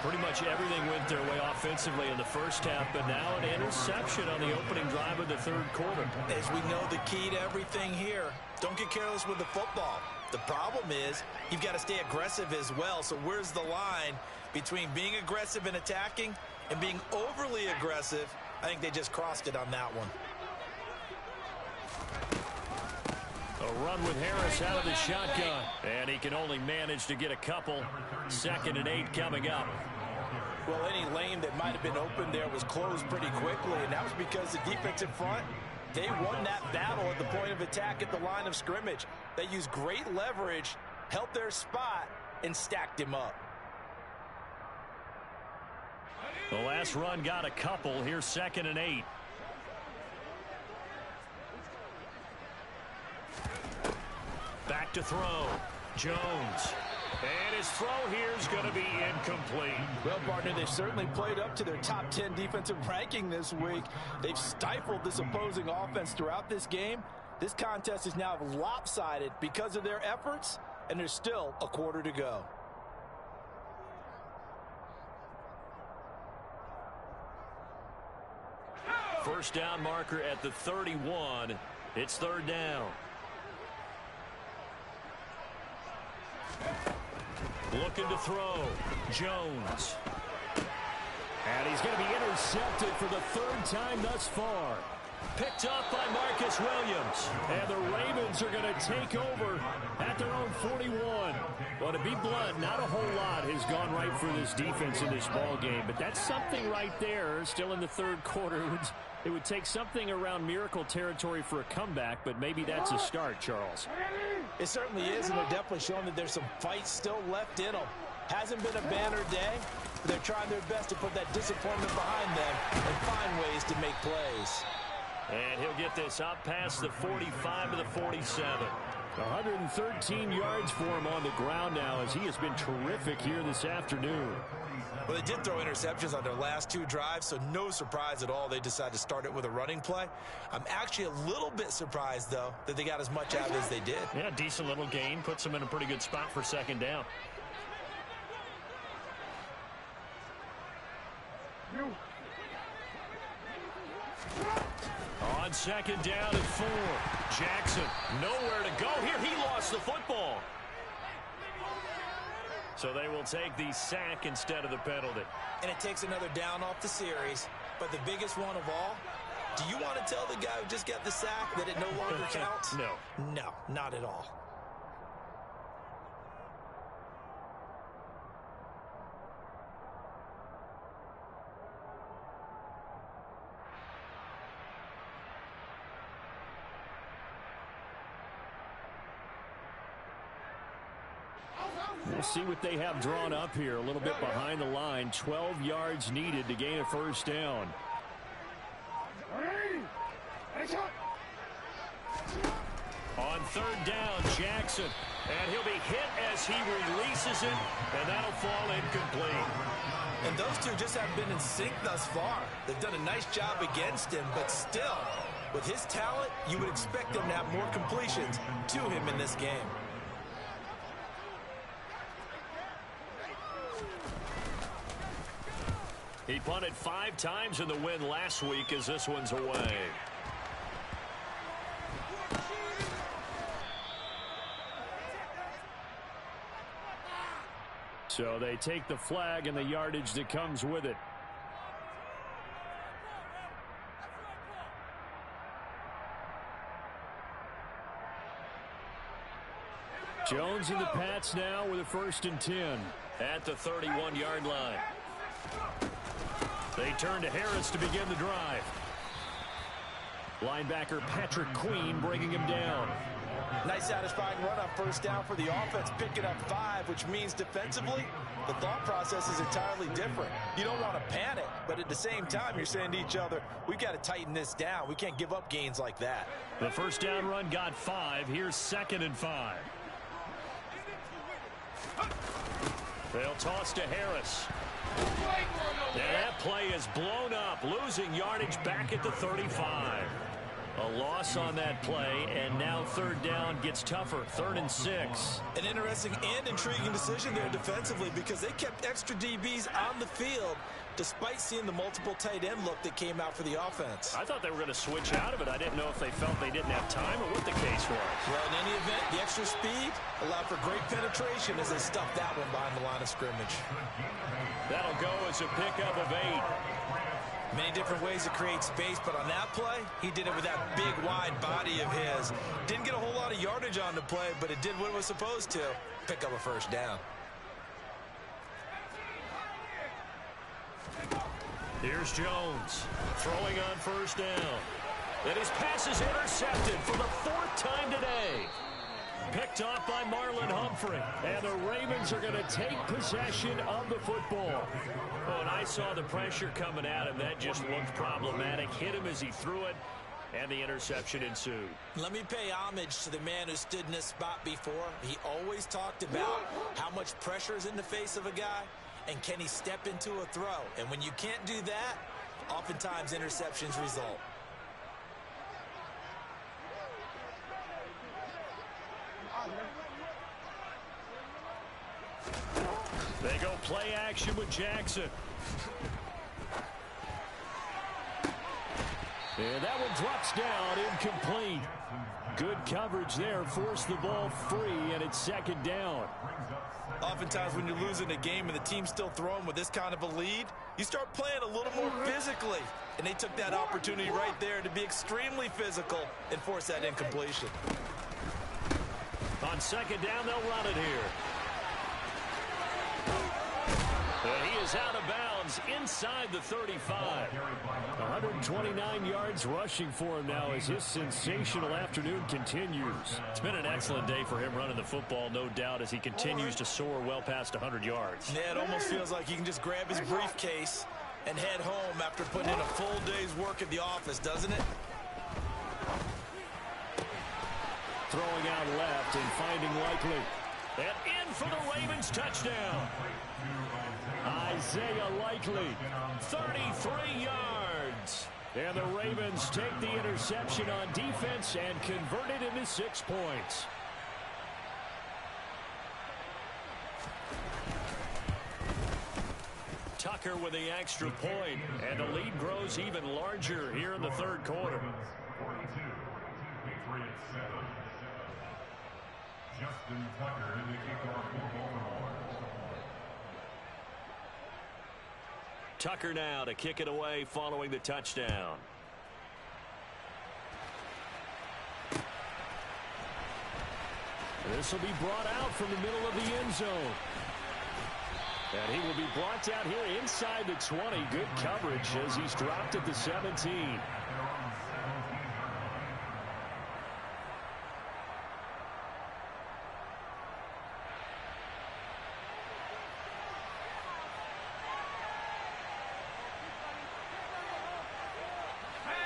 Pretty much everything went their way offensively in the first half, but now an interception on the opening drive of the 3rd quarter. As we know, the key to everything here, don't get careless with the football. The problem is you've got to stay aggressive as well. So where's the line between being aggressive and attacking and being overly aggressive? I think they just crossed it on that one. A run with Harris out of the shotgun. And he can only manage to get a couple. 2nd and 8 coming up. Well, any lane that might have been open there was closed pretty quickly, and that was because the defensive front, they won that battle at the point of attack at the line of scrimmage. They used great leverage, held their spot, and stacked him up. The last run got a couple. Here's 2nd and 8. Back to throw. Jones. And his throw here is going to be incomplete. Well, partner, they've certainly played up to their top 10 defensive ranking this week. They've stifled this opposing offense throughout this game. This contest is now lopsided because of their efforts, and there's still a quarter to go. First down marker at the 31. It's 3rd down. Looking to throw. Jones. And he's going to be intercepted for the 3rd time thus far. Picked up by Marcus Williams. And the Ravens are going to take over at their own 41. Well, to be blunt, not a whole lot has gone right for this defense in this ball game, but that's something right there. Still in the 3rd quarter. It would take something around miracle territory for a comeback, but maybe that's a start, Charles. It certainly is, and they're definitely showing that there's some fight still left in them. Hasn't been a banner day, but they're trying their best to put that disappointment behind them and find ways to make plays. And he'll get this up past the 45 to the 47. 113 yards for him on the ground now, as he has been terrific here this afternoon. Well, they did throw interceptions on their last 2 drives, so no surprise at all they decided to start it with a running play. I'm actually a little bit surprised, though, that they got as much out as they did. Yeah, decent little gain. Puts them in a pretty good spot for 2nd down. On 2nd down and 4. Jackson, nowhere to go here. He lost the football. So they will take the sack instead of the penalty. And it takes another down off the series. But the biggest one of all, do you want to tell the guy who just got the sack that it no longer counts? No. No, not at all. We'll see what they have drawn up here. A little bit behind the line. 12 yards needed to gain a 1st down. On 3rd down, Jackson. And he'll be hit as he releases it. And that'll fall incomplete. And those two just haven't been in sync thus far. They've done a nice job against him, but still, with his talent, you would expect them to have more completions to him in this game. He punted 5 times in the win last week as this one's away. So they take the flag and the yardage that comes with it. Jones and the Pats now with a 1st and 10. At the 31-yard line. They turn to Harris to begin the drive. Linebacker Patrick Queen bringing him down. Nice satisfying run on 1st down for the offense, picking up 5, which means defensively, the thought process is entirely different. You don't want to panic, but at the same time, you're saying to each other, we've got to tighten this down. We can't give up gains like that. The 1st down run got 5. Here's 2nd and 5. They'll toss to Harris. And that play is blown up, losing yardage back at the 35. A loss on that play, and now 3rd down gets tougher, 3rd and 6. An interesting and intriguing decision there defensively because they kept extra DBs on the field despite seeing the multiple tight end look that came out for the offense. I thought they were going to switch out of it. I didn't know if they felt they didn't have time or what the case was. Well, in any event, the extra speed allowed for great penetration as they stuffed that one behind the line of scrimmage. That'll go as a pickup of 8. Many different ways to create space, but on that play, he did it with that big, wide body of his. Didn't get a whole lot of yardage on the play, but it did what it was supposed to, pick up a 1st down. Here's Jones throwing on first down. And his pass is intercepted for the 4th time today. Picked off by Marlon Humphrey. And the Ravens are going to take possession of the football. Oh, and I saw the pressure coming at him. That just looked problematic. Hit him as he threw it, and the interception ensued. Let me pay homage to the man who stood in this spot before. He always talked about how much pressure is in the face of a guy, and can he step into a throw. And when you can't do that, oftentimes interceptions result. They go play action with Jackson. And that one drops down, incomplete. Good coverage there, forced the ball free, and it's 2nd down. Oftentimes when you're losing a game and the team's still throwing with this kind of a lead, you start playing a little more physically. And they took that opportunity right there to be extremely physical and force that incompletion. On 2nd down, they'll run it here. And he is out of bounds inside the 35. 129 yards rushing for him now as his sensational afternoon continues. It's been an excellent day for him running the football, no doubt, as he continues to soar well past 100 yards. Yeah, it almost feels like he can just grab his briefcase and head home after putting in a full day's work at the office, doesn't it? Throwing out left and finding Likely. And in for the Ravens touchdown. Isaiah Likely, 33 yards. And the Ravens take the interception on defense and convert it into 6 points. Tucker with the extra point, and the lead grows even larger here in the 3rd quarter. 42, Patriots 7. Justin Tucker in the kickoff for Baltimore. Tucker now to kick it away following the touchdown. This will be brought out from the middle of the end zone. And he will be brought down here inside the 20. Good coverage as he's dropped at the 17.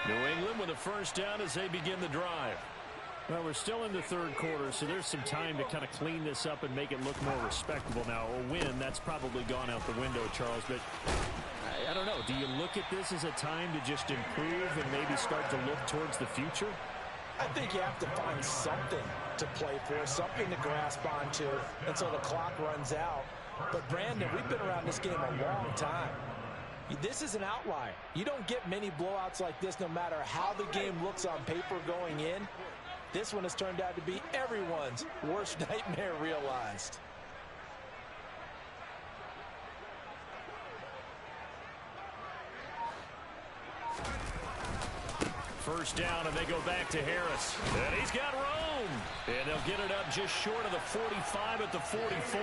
New England with a first down as they begin the drive. Well, we're still in the 3rd quarter, so there's some time to kind of clean this up and make it look more respectable now. A win, that's probably gone out the window, Charles, but I don't know. Do you look at this as a time to just improve and maybe start to look towards the future? I think you have to find something to play for, something to grasp onto until the clock runs out. But, Brandon, we've been around this game a long time. This is an outlier. You don't get many blowouts like this no matter how the game looks on paper going in. This one has turned out to be everyone's worst nightmare realized. First down, and they go back to Harris. And he's got room. And they'll get it up just short of the 45 at the 44.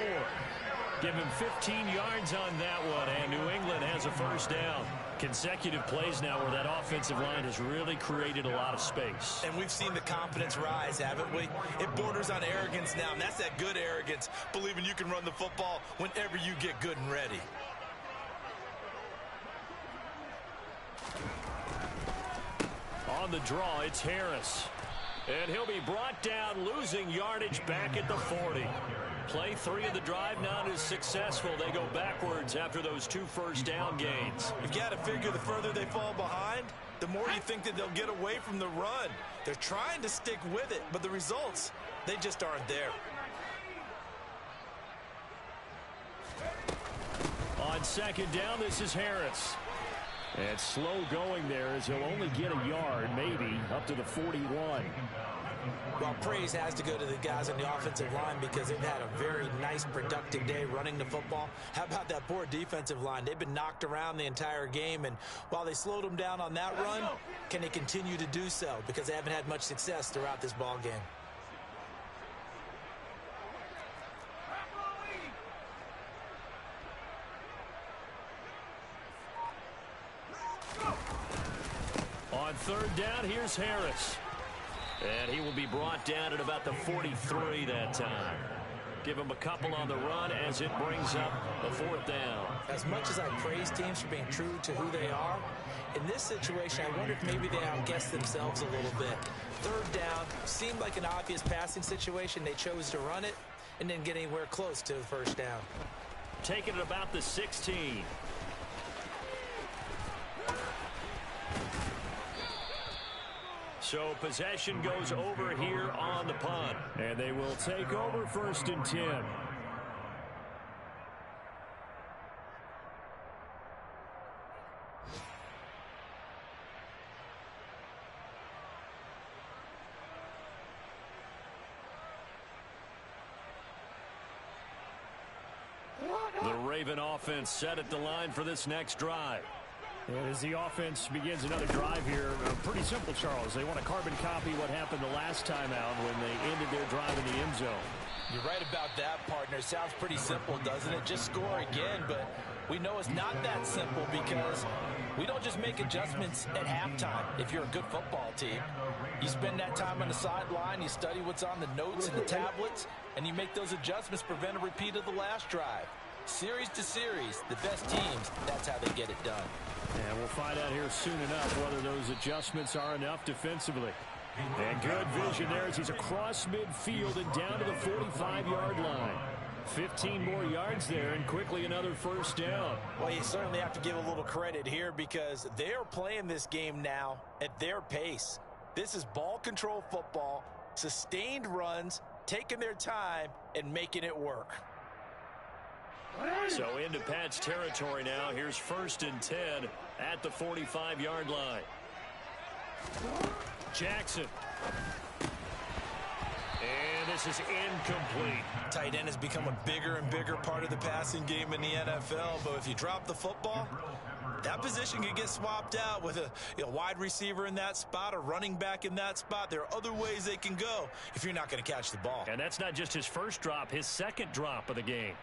Give him 15 yards on that one, and New England has a first down. Consecutive plays now where that offensive line has really created a lot of space. And we've seen the confidence rise, haven't we? It borders on arrogance now, and that's that good arrogance, believing you can run the football whenever you get good and ready. On the draw, it's Harris. And he'll be brought down, losing yardage back at the 40. Play 3 of the drive not as successful. They go backwards after those 2 first down gains. You've got to figure the further they fall behind, the more you think that they'll get away from the run. They're trying to stick with it, but the results, they just aren't there. On second down, this is Harris. And slow going there as he'll only get a yard, maybe, up to the 41. Well, praise has to go to the guys on the offensive line because they've had a very nice, productive day running the football. How about that poor defensive line? They've been knocked around the entire game, and while they slowed them down on that run, can they continue to do so? Because they haven't had much success throughout this ball game. On third down, here's Harris. And he will be brought down at about the 43 that time. Give him a couple on the run as it brings up a fourth down. As much as I praise teams for being true to who they are, in this situation, I wonder if maybe they outguessed themselves a little bit. Third down seemed like an obvious passing situation. They chose to run it and didn't get anywhere close to the first down. Taking it about the 16. So possession goes over here on the punt. And they will take over 1st and 10. The Raven offense set at the line for this next drive. And as the offense begins another drive here, pretty simple, Charles. They want to carbon copy what happened the last time out when they ended their drive in the end zone. You're right about that, partner. Sounds pretty simple, doesn't it? Just score again, but we know it's not that simple because we don't just make adjustments at halftime if you're a good football team. You spend that time on the sideline, you study what's on the notes and the tablets, and you make those adjustments, prevent a repeat of the last drive. Series to series, the best teams, that's how they get it done. And we'll find out here soon enough whether those adjustments are enough defensively. And good vision there as he's across midfield and down to the 45-yard line. 15 more yards there and quickly another first down. Well, you certainly have to give a little credit here because they're playing this game now at their pace. This is ball control football, sustained runs, taking their time and making it work. So into Pat's territory now. Here's 1st and 10 at the 45-yard line. Jackson. And this is incomplete. Tight end has become a bigger and bigger part of the passing game in the NFL, but if you drop the football, that position can get swapped out with a wide receiver in that spot, a running back in that spot. There are other ways they can go if you're not going to catch the ball. And that's not just his first drop, his second drop of the game.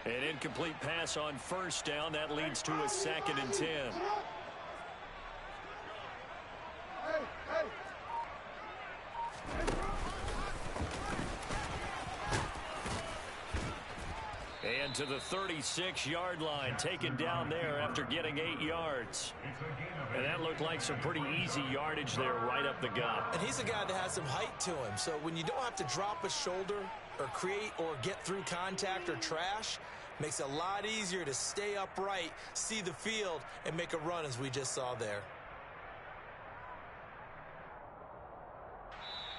An incomplete pass on first down. That leads to a 2nd and 10. And to the 36-yard line, taken down there after getting 8 yards. And that looked like some pretty easy yardage there right up the gut. And he's a guy that has some height to him, so when you don't have to drop a shoulder or create or get through contact or trash, makes it a lot easier to stay upright, see the field, and make a run as we just saw there.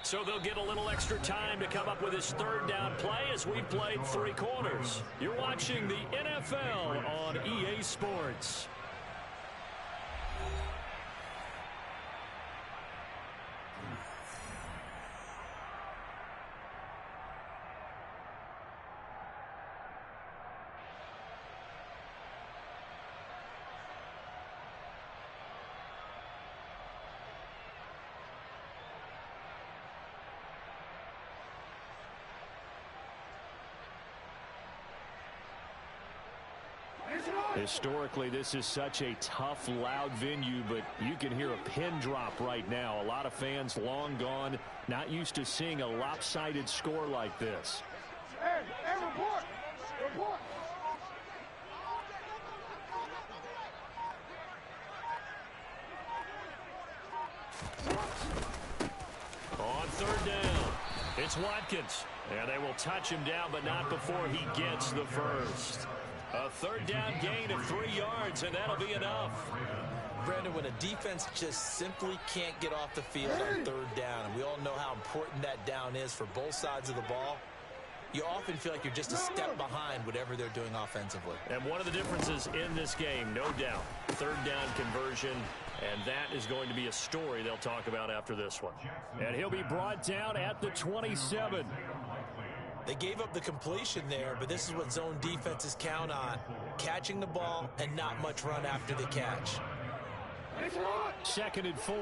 So they'll get a little extra time to come up with his third down play as we've played 3 quarters. You're watching the NFL on EA Sports. Historically, this is such a tough, loud venue, but you can hear a pin drop right now. A lot of fans long gone, not used to seeing a lopsided score like this. Hey, report! Report! On third down, it's Watkins. And they will touch him down, but not before he gets the first. A third down gain of 3 yards, and that'll be enough. Brandon, when a defense just simply can't get off the field on third down, and we all know how important that down is for both sides of the ball, you often feel like you're just a step behind whatever they're doing offensively. And one of the differences in this game, no doubt, third down conversion, and that is going to be a story they'll talk about after this one. And he'll be brought down at the 27. They gave up the completion there, but this is what zone defenses count on. Catching the ball and not much run after the catch. 2nd and 4.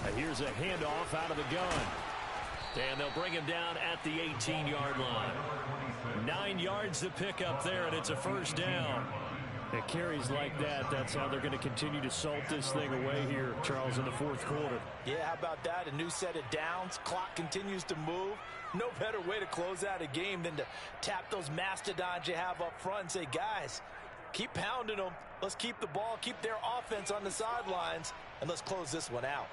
And here's a handoff out of the gun. And they'll bring him down at the 18-yard line. 9 yards to pick up there, and it's a first down. It carries like that. That's how they're going to continue to salt this thing away here, Charles, in the 4th quarter. Yeah, how about that? A new set of downs. Clock continues to move. No better way to close out a game than to tap those mastodons you have up front and say, guys, keep pounding them. Let's keep the ball, keep their offense on the sidelines, and let's close this one out.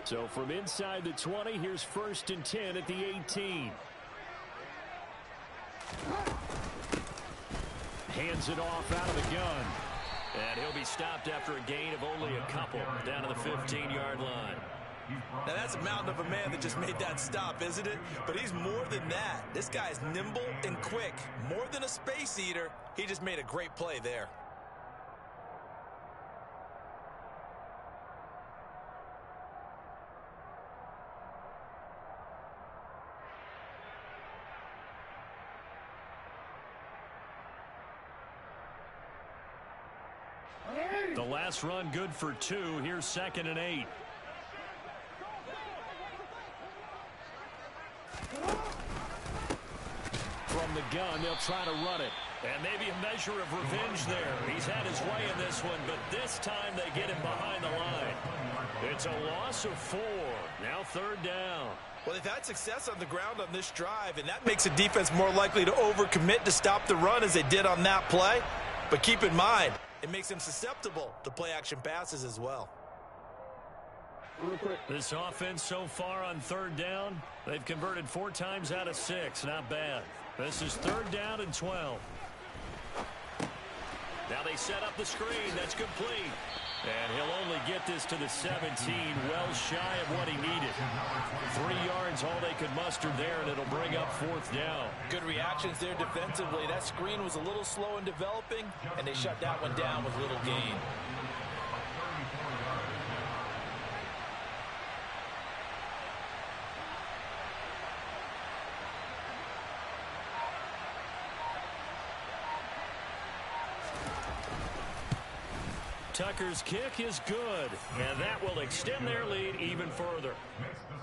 So from inside the 20, here's 1st and 10 at the 18. Hands it off out of the gun. And he'll be stopped after a gain of only a couple down to the 15-yard line. Now that's a mountain of a man that just made that stop, isn't it? But he's more than that. This guy's nimble and quick. More than a space eater. He just made a great play there. The last run good for 2. Here's 2nd and 8. From the gun, they'll try to run it. And maybe a measure of revenge there. He's had his way in this one, but this time they get him behind the line. It's a loss of 4. Now 3rd down. Well, they've had success on the ground on this drive, and that makes a defense more likely to overcommit to stop the run as they did on that play. But keep in mind, it makes them susceptible to play-action passes as well. This offense so far on 3rd down, they've converted 4 times out of 6. Not bad. This is 3rd down and 12. Now they set up the screen. That's complete. And he'll only get this to the 17, well shy of what he needed. 3 yards, all they could muster there, and it'll bring up 4th down. Good reactions there defensively. That screen was a little slow in developing, and they shut that one down with little gain. Tucker's kick is good, and that will extend their lead even further.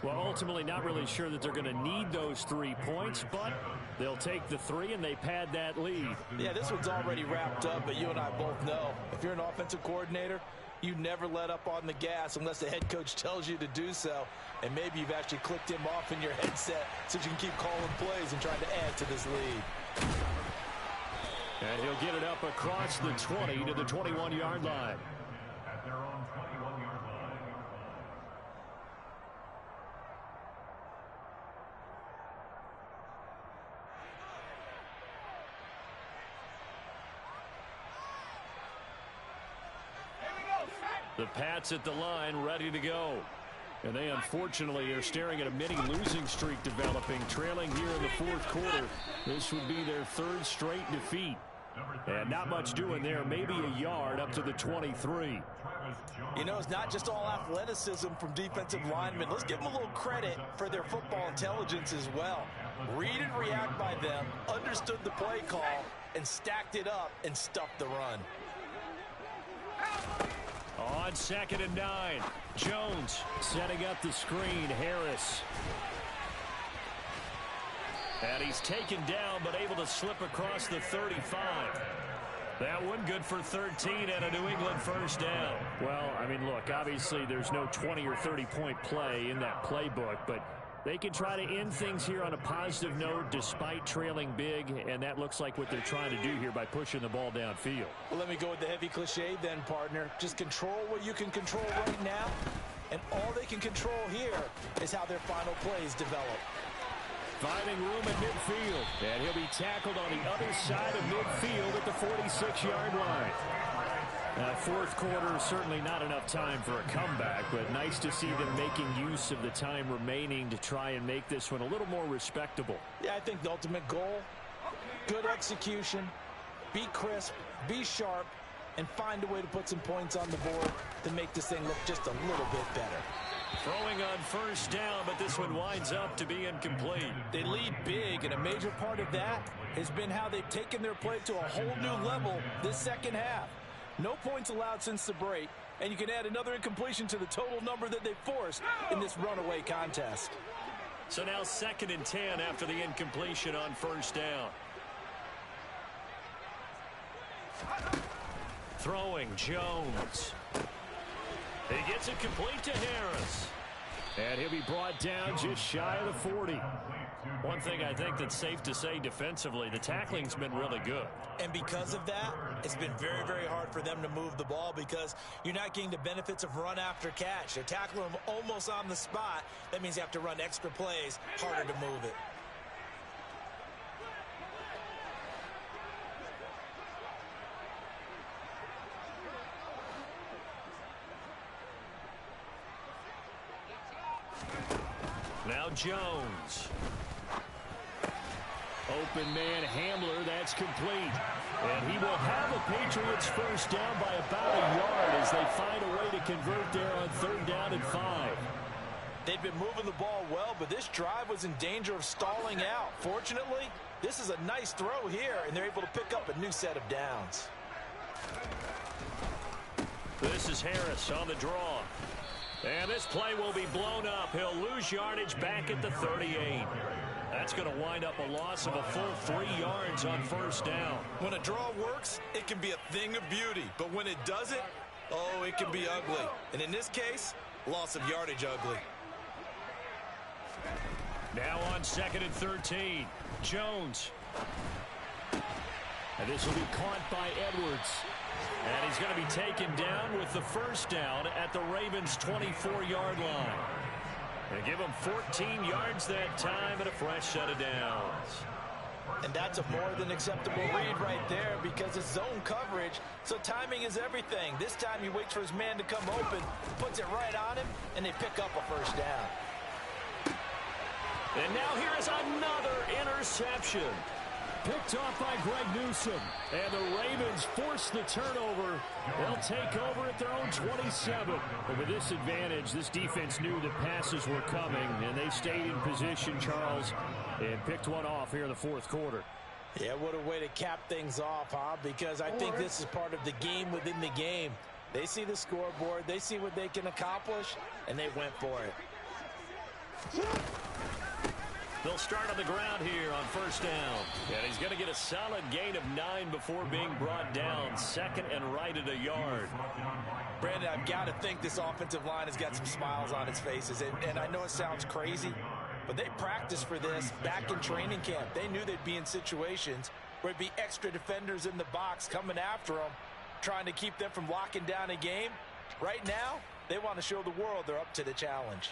Well, ultimately not really sure that they're going to need those 3 points, but they'll take the 3 and they pad that lead. Yeah, this one's already wrapped up, but you and I both know if you're an offensive coordinator, you never let up on the gas unless the head coach tells you to do so. And maybe you've actually clicked him off in your headset so you can keep calling plays and trying to add to this lead. And he'll get it up across the 20 to the 21-yard line. At their own 21-yard line. The Pats at the line, ready to go. And they unfortunately are staring at a mini losing streak developing, trailing here in the 4th quarter. This would be their 3rd straight defeat. And not much doing there, maybe a yard up to the 23. You know, it's not just all athleticism from defensive linemen. Let's give them a little credit for their football intelligence as well. Read and react by them, understood the play call, and stacked it up and stuffed the run. On 2nd and 9, Jones setting up the screen. Harris. And he's taken down, but able to slip across the 35. That one good for 13 and a New England first down. Well, I mean, look, obviously there's no 20 or 30-point play in that playbook, but they can try to end things here on a positive note despite trailing big, and that looks like what they're trying to do here by pushing the ball downfield. Well, let me go with the heavy cliche then, partner. Just control what you can control right now, and all they can control here is how their final plays develop. Finding room at midfield, and he'll be tackled on the other side of midfield at the 46-yard line. 4th quarter, certainly not enough time for a comeback, but nice to see them making use of the time remaining to try and make this one a little more respectable. Yeah, I think the ultimate goal, good execution, be crisp, be sharp, and find a way to put some points on the board to make this thing look just a little bit better. Throwing on first down, but this one winds up to be incomplete. They lead big, and a major part of that has been how they've taken their play to a whole new level this second half. No points allowed since the break, and you can add another incompletion to the total number that they forced in this runaway contest. So now 2nd and 10 after the incompletion on first down. Throwing, Jones. He gets it complete to Harris. And he'll be brought down just shy of the 40. One thing I think that's safe to say defensively, the tackling's been really good. And because of that, it's been very, very hard for them to move the ball because you're not getting the benefits of run after catch. They're tackling them almost on the spot. That means you have to run extra plays, harder to move it. Now Jones. Open man Hamler, that's complete. And he will have a Patriots first down by about a yard as they find a way to convert there on 3rd down and 5. They've been moving the ball well, but this drive was in danger of stalling out. Fortunately, this is a nice throw here, and they're able to pick up a new set of downs. This is Harris on the draw. And this play will be blown up. He'll lose yardage back at the 38. That's going to wind up a loss of a full 3 yards on first down. When a draw works, it can be a thing of beauty. But when it doesn't, oh, it can be ugly. And in this case, loss of yardage ugly. Now on 2nd and 13. Jones. And this will be caught by Edwards. And he's going to be taken down with the first down at the Ravens' 24-yard line. They give him 14 yards that time and a fresh set of downs. And that's a more than acceptable read right there because it's zone coverage, so timing is everything. This time he waits for his man to come open, puts it right on him, and they pick up a first down. And now here is another interception. Picked off by Greg Newsome. And the Ravens force the turnover. They'll take over at their own 27. But with this advantage, this defense knew that passes were coming, and they stayed in position, Charles, and picked one off here in the 4th quarter. Yeah, what a way to cap things off, huh? Because I think this is part of the game within the game. They see the scoreboard, they see what they can accomplish, and they went for it. They'll start on the ground here on first down. And he's going to get a solid gain of 9 before being brought down. 2nd and right at a yard. Brandon, I've got to think this offensive line has got some smiles on its faces. And I know it sounds crazy, but they practiced for this back in training camp. They knew they'd be in situations where it'd be extra defenders in the box coming after them, trying to keep them from locking down a game. Right now, they want to show the world they're up to the challenge.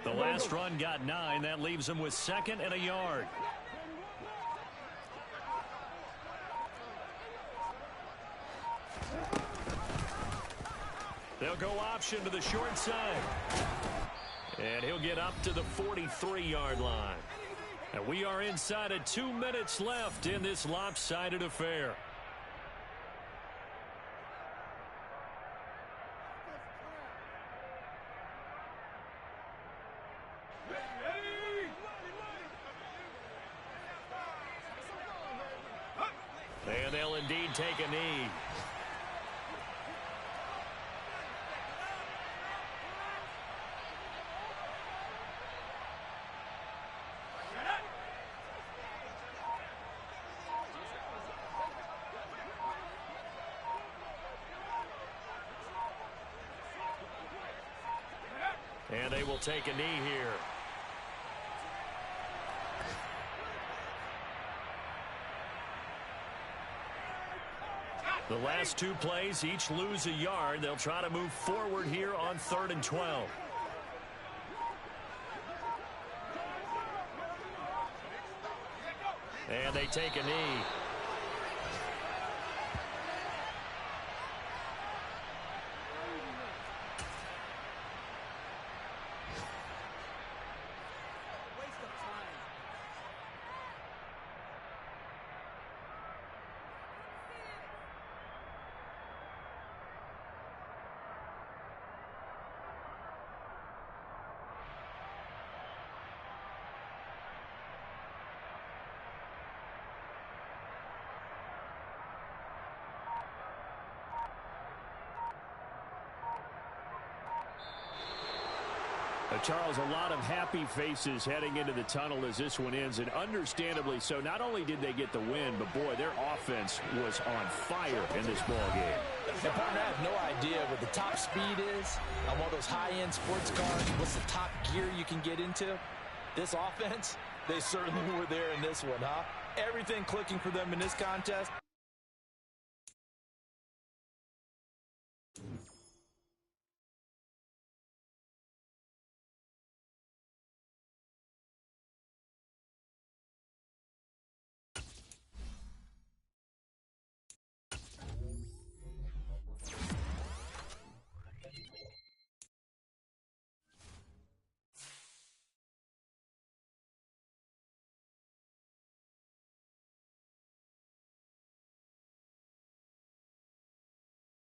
The last run got 9. That leaves them with 2nd and a yard. They'll go option to the short side. And he'll get up to the 43-yard line. And we are inside of 2 minutes left in this lopsided affair. And they'll indeed take a knee. And they will take a knee here. The last 2 plays each lose a yard. They'll try to move forward here on 3rd and 12. And they take a knee. Charles, a lot of happy faces heading into the tunnel as this one ends, and understandably so. Not only did they get the win, but, boy, their offense was on fire in this ball game. And, partner, I have no idea what the top speed is on one of those high-end sports cars. What's the top gear you can get into? This offense, they certainly were there in this one, huh? Everything clicking for them in this contest.